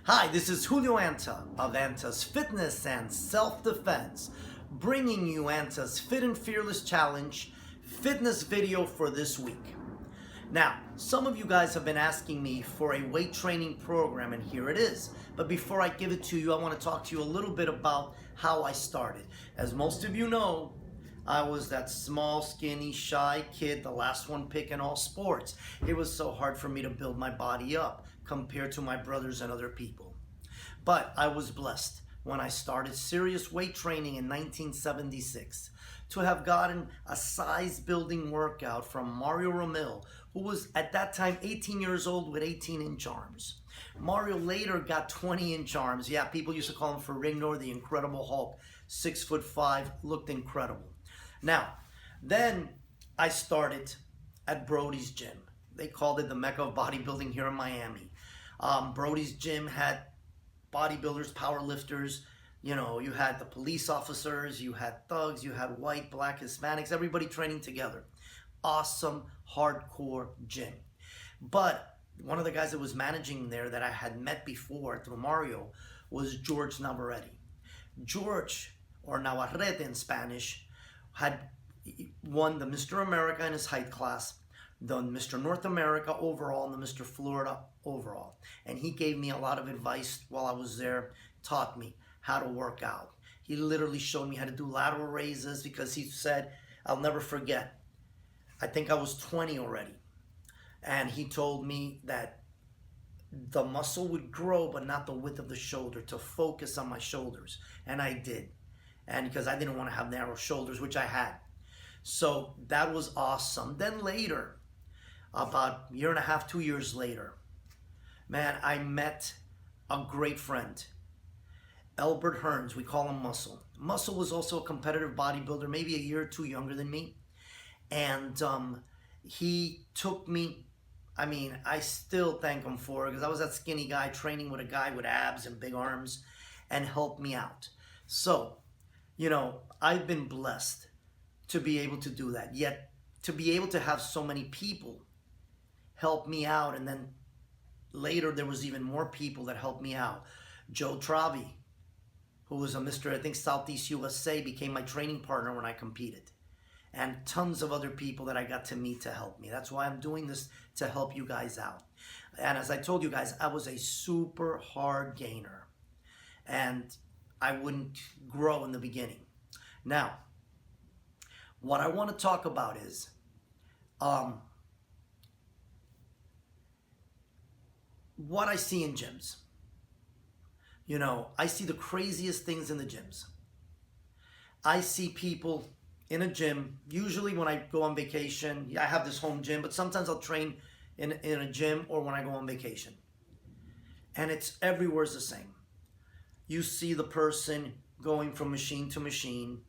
Hi, this is Julio Anta of Anta's Fitness and Self-Defense, bringing you Anta's Fit and Fearless Challenge fitness video for this week. Now, some of you guys have been asking me for a weight training program, and here it is. But before I give it to you, I want to talk to you a little bit about how I started. As most of you know, I was that small, skinny, shy kid, the last one picked in all sports. It was so hard for me to build my body up compared to my brothers and other people. But I was blessed when I started serious weight training in 1976 to have gotten a size building workout from Mario Ramil, who was at that time 18 years old with 18-inch arms. Mario later got 20-inch arms. Yeah, people used to call him Ferrigno, the Incredible Hulk. 6'5", looked incredible. Now, then I started at Brody's gym. They called it the Mecca of bodybuilding here in Miami. Brody's gym had bodybuilders, power lifters. You know, you had the police officers, you had thugs, you had white, black, Hispanics, everybody training together. Awesome, hardcore gym. But one of the guys that was managing there that I had met before through Mario was George Navarrete. George, or Navarrete in Spanish, had won the Mr. America in his height class, the Mr. North America overall, and the Mr. Florida overall. And he gave me a lot of advice while I was there, taught me how to work out. He literally showed me how to do lateral raises because he said, I'll never forget, I think I was 20 already. And he told me that the muscle would grow, but not the width of the shoulder, to focus on my shoulders. And I did. And because I didn't want to have narrow shoulders, which I had. So that was awesome. Then later, about a year and a half, 2 years later, man, I met a great friend, Albert Hearns. We call him Muscle. Muscle was also a competitive bodybuilder, maybe a year or two younger than me. And he took me, I still thank him for it because I was that skinny guy training with a guy with abs and big arms, and helped me out. So, you know, I've been blessed to be able to do that. Yet, to be able to have so many people help me out, and then later there was even more people that helped me out. Joe Travi, who was a Mr. I think Southeast USA, became my training partner when I competed. And tons of other people that I got to meet to help me. That's why I'm doing this, to help you guys out. And as I told you guys, I was a super hard gainer. And I wouldn't grow in the beginning. Now, what I want to talk about is what I see in gyms. You know, I see the craziest things in the gyms. I see people in a gym, usually when I go on vacation. I have this home gym, but sometimes I'll train in a gym or when I go on vacation. And it's everywhere's the same. You see the person going from machine to machine,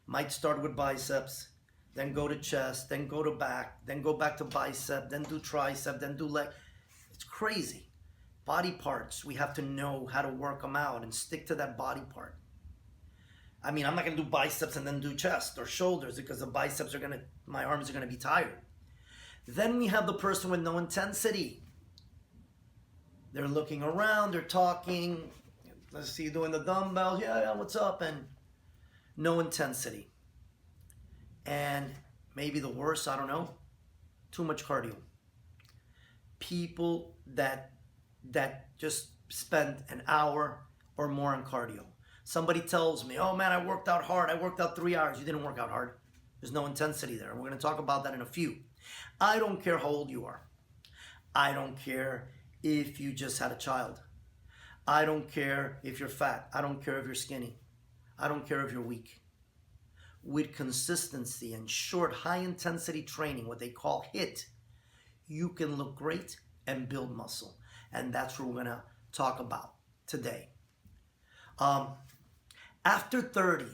might start with biceps, then go to chest, then go to back, then go back to bicep, then do tricep, then do leg. It's crazy. Body parts, we have to know how to work them out and stick to that body part. I'm not going to do biceps and then do chest or shoulders because the biceps my arms are going to be tired. Then we have the person with no intensity. They're looking around, they're talking. Let's see, doing the dumbbells. Yeah, what's up? And no intensity. And maybe the worst, I don't know, too much cardio. People that just spend an hour or more on cardio. Somebody tells me, oh man, I worked out hard. I worked out 3 hours. You didn't work out hard. There's no intensity there. We're going to talk about that in a few. I don't care how old you are. I don't care if you just had a child. I don't care if you're fat. I don't care if you're skinny. I don't care if you're weak. With consistency and short, high-intensity training, what they call HIIT, you can look great and build muscle. And that's what we're going to talk about today. After 30,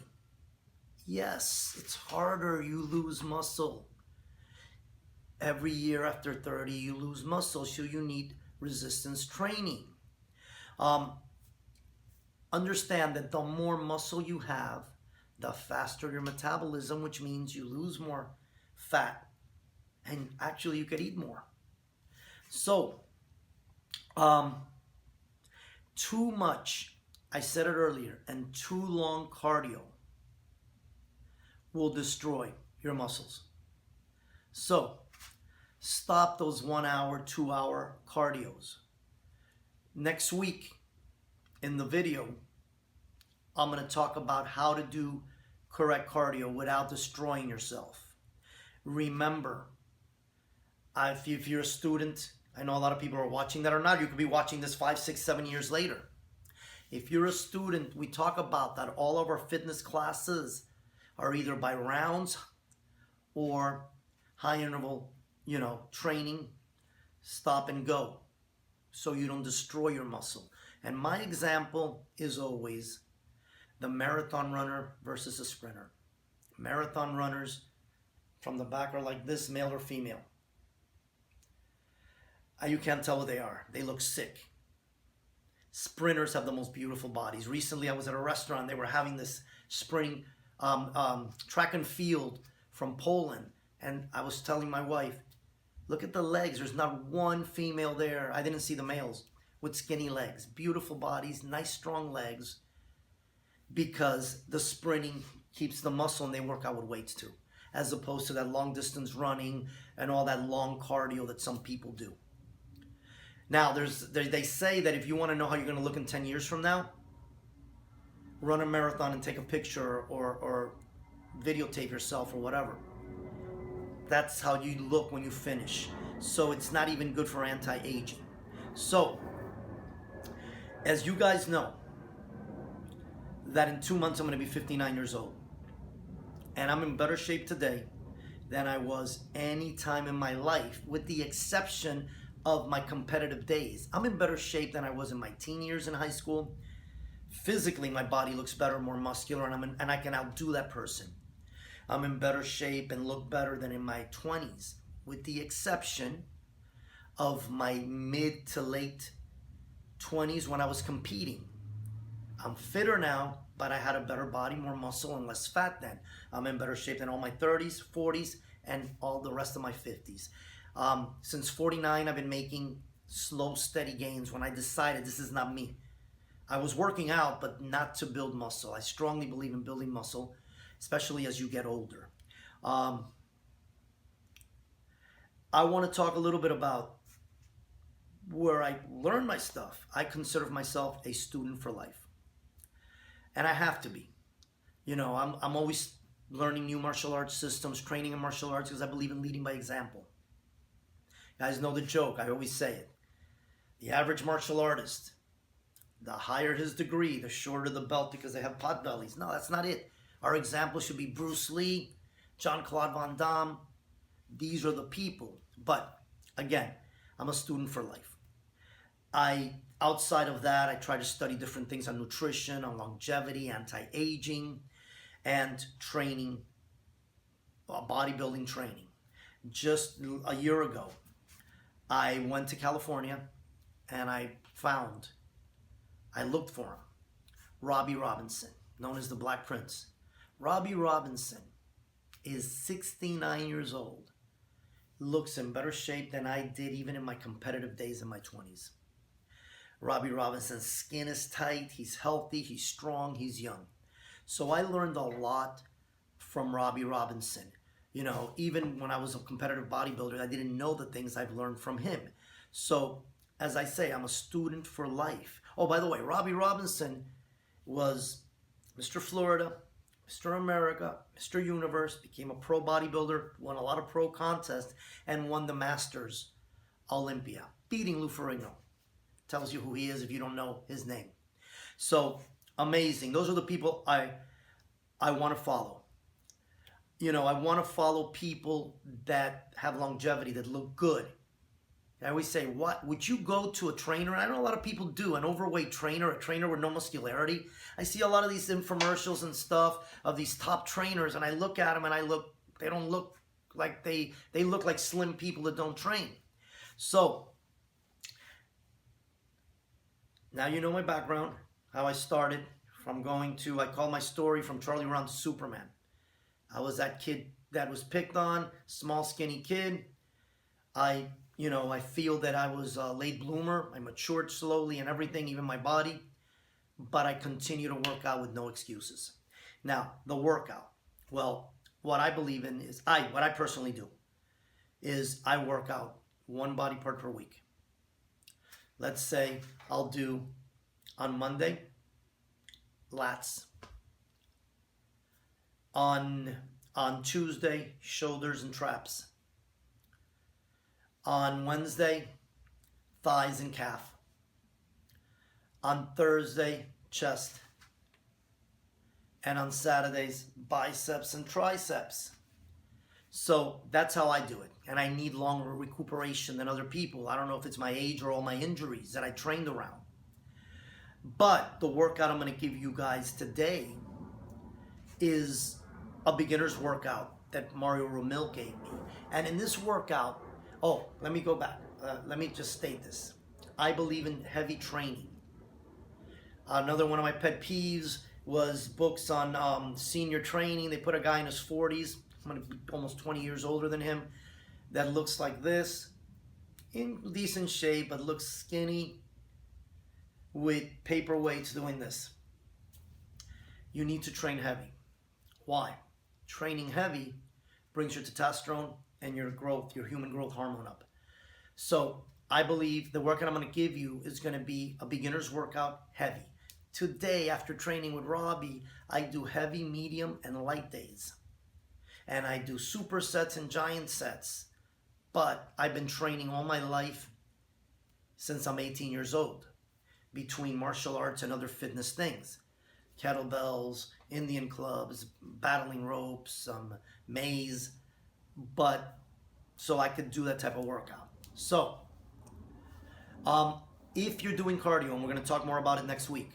yes, it's harder. You lose muscle. Every year after 30, you lose muscle, so you need resistance training. Understand that the more muscle you have, the faster your metabolism, which means you lose more fat, and actually you could eat more. So Too much, I said it earlier, and too long cardio will destroy your muscles. So stop those 1 hour, 2 hour cardios. Next week in the video, I'm going to talk about how to do correct cardio without destroying yourself. Remember, if you're a student, I know a lot of people are watching that or not. You could be watching this 5, 6, 7 years later. If you're a student, we talk about that all of our fitness classes are either by rounds or high interval, training, stop and go, so you don't destroy your muscle. And my example is always the marathon runner versus a sprinter. Marathon runners from the back are like this, male or female. You can't tell what they are. They look sick. Sprinters have the most beautiful bodies. Recently, I was at a restaurant. They were having this sprinting track and field from Poland. And I was telling my wife, look at the legs. There's not one female there. I didn't see the males with skinny legs. Beautiful bodies, nice strong legs. Because the sprinting keeps the muscle and they work out with weights too. As opposed to that long distance running and all that long cardio that some people do. Now, they say that if you want to know how you're going to look in 10 years from now, run a marathon and take a picture or videotape yourself or whatever. That's how you look when you finish. So it's not even good for anti-aging. So, as you guys know, that in 2 months I'm going to be 59 years old. And I'm in better shape today than I was any time in my life, with the exception of my competitive days. I'm in better shape than I was in my teen years in high school. Physically, my body looks better, more muscular, and I can outdo that person. I'm in better shape and look better than in my 20s, with the exception of my mid to late 20s when I was competing. I'm fitter now, but I had a better body, more muscle, and less fat then. I'm in better shape than all my 30s, 40s, and all the rest of my 50s. Since 49, I've been making slow, steady gains when I decided this is not me. I was working out, but not to build muscle. I strongly believe in building muscle, especially as you get older. I want to talk a little bit about where I learned my stuff. I consider myself a student for life. And I have to be. I'm always learning new martial arts systems, training in martial arts, because I believe in leading by example. You guys know the joke, I always say it. The average martial artist, the higher his degree, the shorter the belt because they have pot bellies. No, that's not it. Our example should be Bruce Lee, Jean-Claude Van Damme. These are the people. But again, I'm a student for life. Outside of that, I try to study different things on nutrition, on longevity, anti-aging, and training, bodybuilding training. Just a year ago, I went to California and I looked for him, Robbie Robinson, known as the Black Prince. Robbie Robinson is 69 years old, looks in better shape than I did even in my competitive days in my 20s. Robbie Robinson's skin is tight, he's healthy, he's strong, he's young. So I learned a lot from Robbie Robinson. Even when I was a competitive bodybuilder, I didn't know the things I've learned from him. So, as I say, I'm a student for life. Oh, by the way, Robbie Robinson was Mr. Florida, Mr. America, Mr. Universe, became a pro bodybuilder, won a lot of pro contests, and won the Masters Olympia, beating Lou Ferrigno. Tells you who he is if you don't know his name. So, amazing. Those are the people I want to follow. I want to follow people that have longevity, that look good. I always say, what would you go to a trainer? I know a lot of people do, an overweight trainer, a trainer with no muscularity. I see a lot of these infomercials and stuff of these top trainers, and I look at them and they don't look like they look like slim people that don't train. So, now you know my background, how I started I call my story from Charlie Brown to Superman. I was that kid that was picked on, small, skinny kid. I You know, I feel that I was a late bloomer. I matured slowly and everything, even my body. But I continue to work out with no excuses. Now, the workout. Well, what I believe in is what I personally do is I work out one body part per week. Let's say I'll do on Monday lats, on Tuesday shoulders and traps, on Wednesday thighs and calf, on Thursday chest, and on Saturdays biceps and triceps. So that's how I do it. And I need longer recuperation than other people. I don't know if it's my age or all my injuries that I trained around. But the workout I'm going to give you guys today is a beginner's workout that Mario Ramil gave me. And in this workout, let me go back. Let me just state this. I believe in heavy training. Another one of my pet peeves was books on senior training. They put a guy in his 40s, I'm going to be almost 20 years older than him, that looks like this, in decent shape, but looks skinny, with paperweights doing this. You need to train heavy. Why? Training heavy brings your testosterone and your growth, your human growth hormone up. So I believe the workout I'm going to give you is going to be a beginner's workout, heavy. Today, after training with Robbie, I do heavy, medium, and light days. And I do supersets and giant sets. But I've been training all my life since I'm 18 years old, between martial arts and other fitness things. Kettlebells, Indian clubs, battling ropes, maze. But so I could do that type of workout. So, if you're doing cardio, and we're going to talk more about it next week,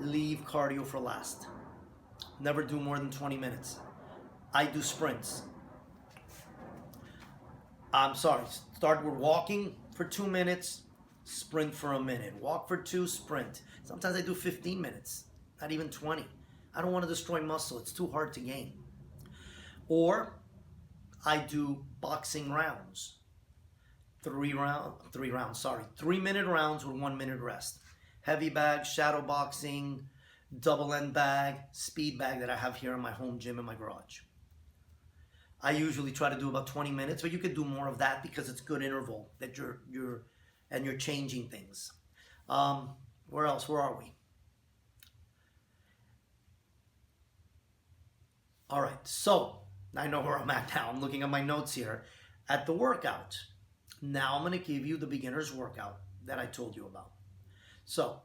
leave cardio for last. Never do more than 20 minutes. I do sprints. Start with walking for 2 minutes, sprint for a minute. Walk for 2, sprint. Sometimes I do 15 minutes, not even 20. I don't want to destroy muscle. It's too hard to gain. Or I do boxing rounds. 3 minute rounds with 1 minute rest. Heavy bag, shadow boxing, double end bag, speed bag that I have here in my home gym in my garage. I usually try to do about 20 minutes, but you could do more of that because it's good interval that you're changing things. Where else? Where are we? All right, so I know where I'm at now. I'm looking at my notes here at the workout. Now I'm going to give you the beginner's workout that I told you about. So,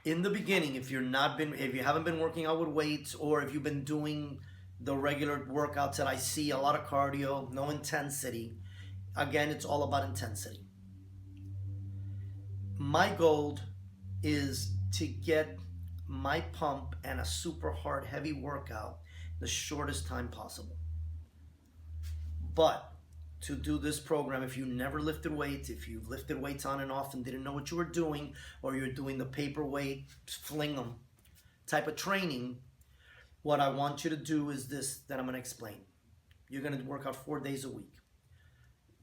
in the beginning, if you haven't been working out with weights, or if you've been doing the regular workouts that I see, a lot of cardio, no intensity, again, it's all about intensity. My goal is to get my pump and a super hard, heavy workout the shortest time possible. But to do this program, if you never lifted weights, if you've lifted weights on and off and didn't know what you were doing, or you're doing the paperweight, fling them type of training, what I want you to do is this that I'm going to explain. You're going to work out 4 days a week.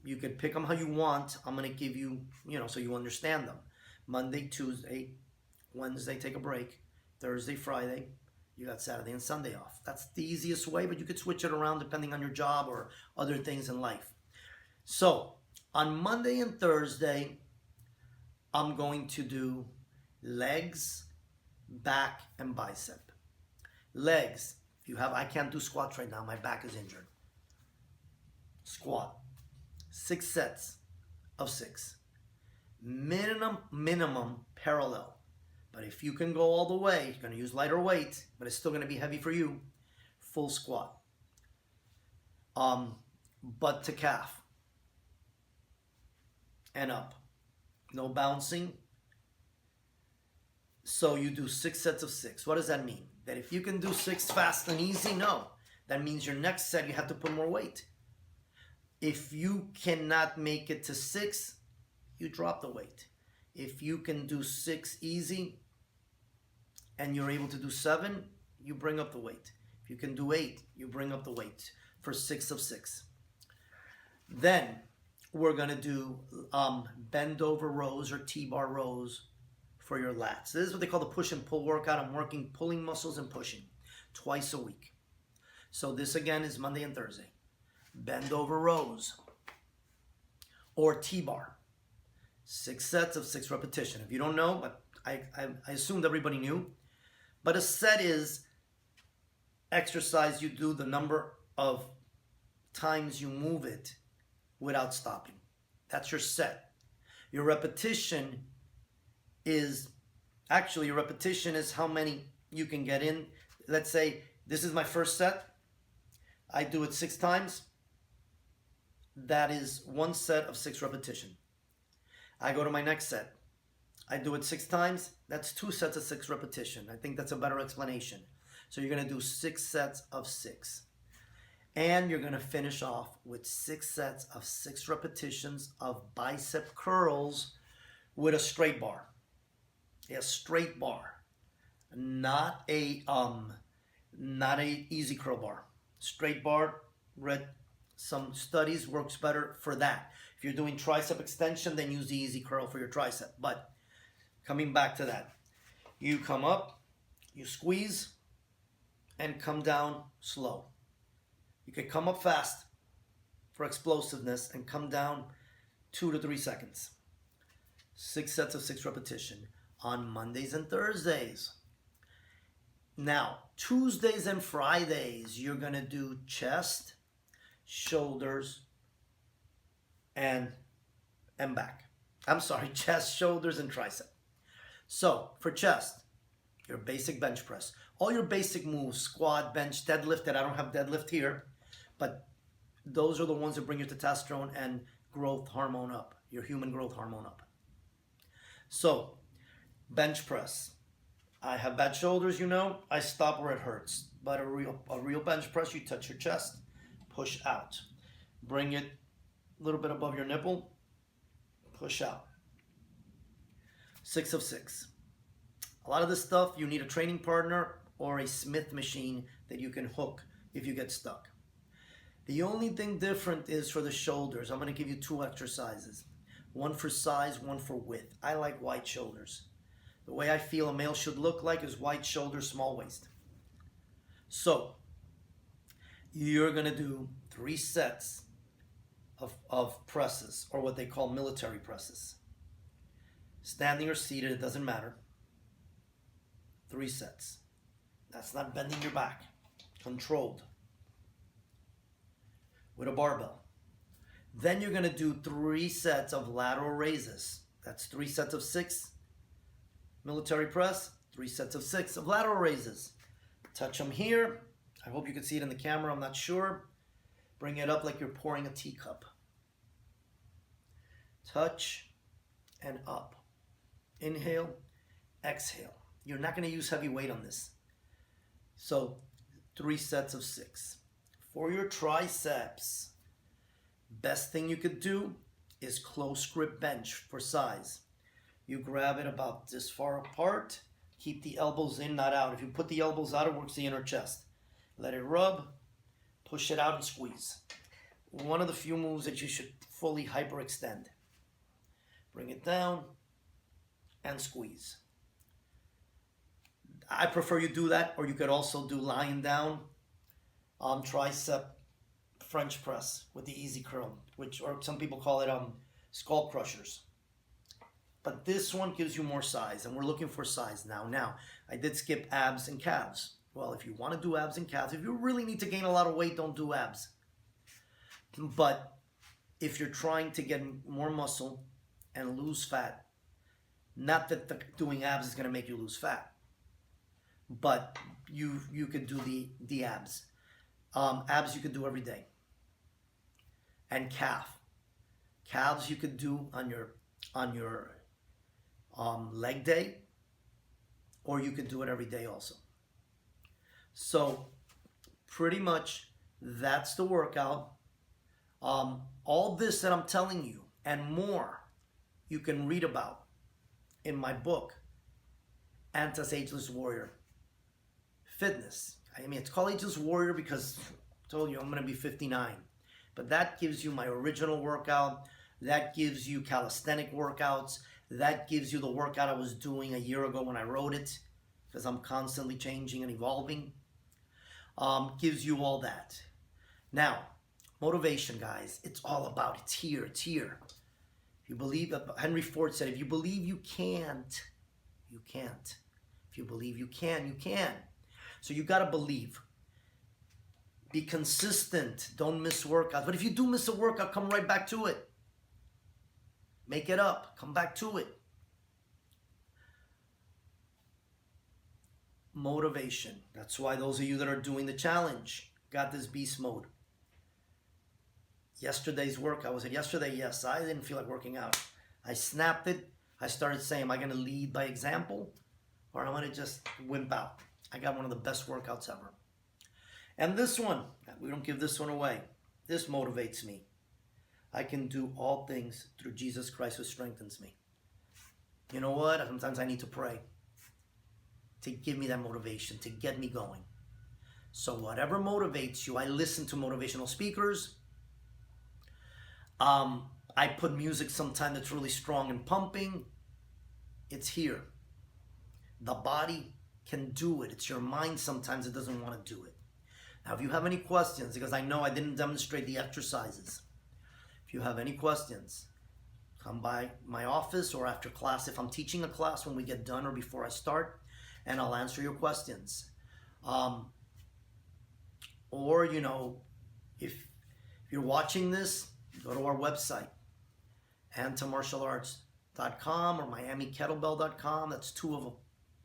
You could pick them how you want. I'm going to give you, so you understand them. Monday, Tuesday, Wednesday, take a break. Thursday, Friday, you got Saturday and Sunday off. That's the easiest way, but you could switch it around depending on your job or other things in life. So, on Monday and Thursday, I'm going to do legs, back, and bicep. Legs, I can't do squats right now. My back is injured. Squat. 6 sets of 6. Minimum parallel. But if you can go all the way, you're going to use lighter weight, but it's still going to be heavy for you. Full squat. Butt to calf. And up. No bouncing. So you do 6 sets of 6. What does that mean? That if you can do 6 fast and easy? No. That means your next set you have to put more weight. If you cannot make it to 6, you drop the weight. If you can do 6 easy and you're able to do 7, you bring up the weight. If you can do 8, you bring up the weight for 6 of 6. Then we're going to do bend over rows or T-bar rows for your lats. This is what they call the push and pull workout. I'm working pulling muscles and pushing twice a week. So this again is Monday and Thursday. Bend over rows or T-bar. 6 sets of 6 repetition. If you don't know, but I assumed everybody knew. But a set is exercise you do the number of times you move it without stopping. That's your set. Your repetition is how many you can get in. Let's say this is my first set. I do it 6 times. That is 1 set of 6 repetition. I go to my next set. I do it 6 times. That's 2 sets of 6 repetition. I think that's a better explanation. So you're going to do 6 sets of 6. And you're going to finish off with 6 sets of 6 repetitions of bicep curls with a straight bar. A straight bar. Not a easy curl bar. Straight bar, read some studies, works better for that. If you're doing tricep extension, then use the easy curl for your tricep. But coming back to that, you come up, you squeeze, and come down slow. You can come up fast for explosiveness and come down 2 to 3 seconds. 6 sets of 6 repetition on Mondays and Thursdays. Now, Tuesdays and Fridays, you're going to do chest, shoulders, and back. I'm sorry, chest, shoulders, and tricep. So, for chest, your basic bench press. All your basic moves, squat, bench, deadlift, that I don't have deadlift here, but those are the ones that bring your testosterone and growth hormone up, your human growth hormone up. So, bench press. I have bad shoulders, you know. I stop where it hurts. But a real bench press, you touch your chest, push out. Bring it a little bit above your nipple, push out. 6 of 6. A lot of this stuff, you need a training partner or a Smith machine that you can hook if you get stuck. The only thing different is for the shoulders. I'm going to give you 2 exercises. One for size, one for width. I like wide shoulders. The way I feel a male should look like is wide shoulders, small waist. So, you're going to do 3 sets of presses, or what they call military presses. Standing or seated, it doesn't matter. 3 sets. That's not bending your back. Controlled. With a barbell. Then you're going to do 3 sets of lateral raises. That's 3 sets of 6 military press, 3 sets of 6 of lateral raises. Touch them here. I hope you can see it in the camera. I'm not sure. Bring it up like you're pouring a teacup. Touch and up. Inhale, exhale. You're not going to use heavy weight on this. So 3 sets of 6. For your triceps, best thing you could do is close grip bench for size. You grab it about this far apart. Keep the elbows in, not out. If you put the elbows out, it works the inner chest. Let it rub, push it out, and squeeze. One of the few moves that you should fully hyperextend. Bring it down and squeeze. I prefer you do that, or you could also do lying down tricep French press with the easy curl, or some people call it skull crushers. But this one gives you more size, and we're looking for size now. Now, I did skip abs and calves. Well, if you want to do abs and calves, if you really need to gain a lot of weight, don't do abs. But if you're trying to get more muscle and lose fat, not that doing abs is going to make you lose fat, but you could do the abs. Abs you could do every day. And calves you could do on your leg day, or you could do it every day also. So pretty much that's the workout. All this that I'm telling you and more you can read about in my book, Anta's Ageless Warrior Fitness. I mean, it's called Ageless Warrior because I told you I'm going to be 59. But that gives you my original workout, That gives you calisthenic workouts. That gives you the workout I was doing a year ago when I wrote it, because I'm constantly changing and evolving. Gives you all that. Now, motivation, guys, it's all about, it's here, it's here. If you believe, Henry Ford said, if you believe you can't, you can't. If you believe you can, you can. So you got to believe. Be consistent. Don't miss workouts. But if you do miss a workout, come right back to it. Make it up. Come back to it. Motivation. That's why those of you that are doing the challenge got this beast mode. Yesterday's workout, was it yesterday? Yes, I didn't feel like working out. I snapped it. I started saying, am I going to lead by example or am I going to just wimp out? I got one of the best workouts ever. And this one, we don't give this one away. This motivates me. I can do all things through Jesus Christ who strengthens me. You know what? Sometimes I need to pray to give me that motivation, to get me going. So whatever motivates you, I listen to motivational speakers. I put music sometimes that's really strong and pumping. It's here. The body can do it. It's your mind sometimes that doesn't want to do it. Now, if you have any questions, because I know I didn't demonstrate the exercises. If you have any questions, come by my office or after class. If I'm teaching a class when we get done or before I start, and I'll answer your questions. Or, you know, if you're watching this, go to our website, antamartialarts.com or miamikettlebell.com. That's two of them.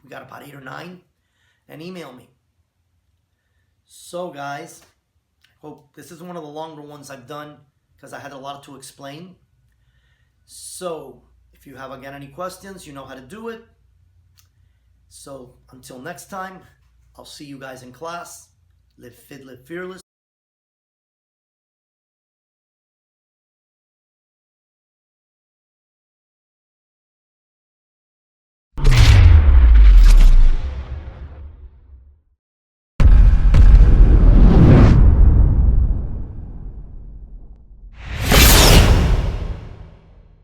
We got about 8 or 9. And email me. So, guys, I hope this is one of the longer ones I've done because I had a lot to explain. So, if you have, again, any questions, you know how to do it. So, until next time, I'll see you guys in class. Live fit, live fearless.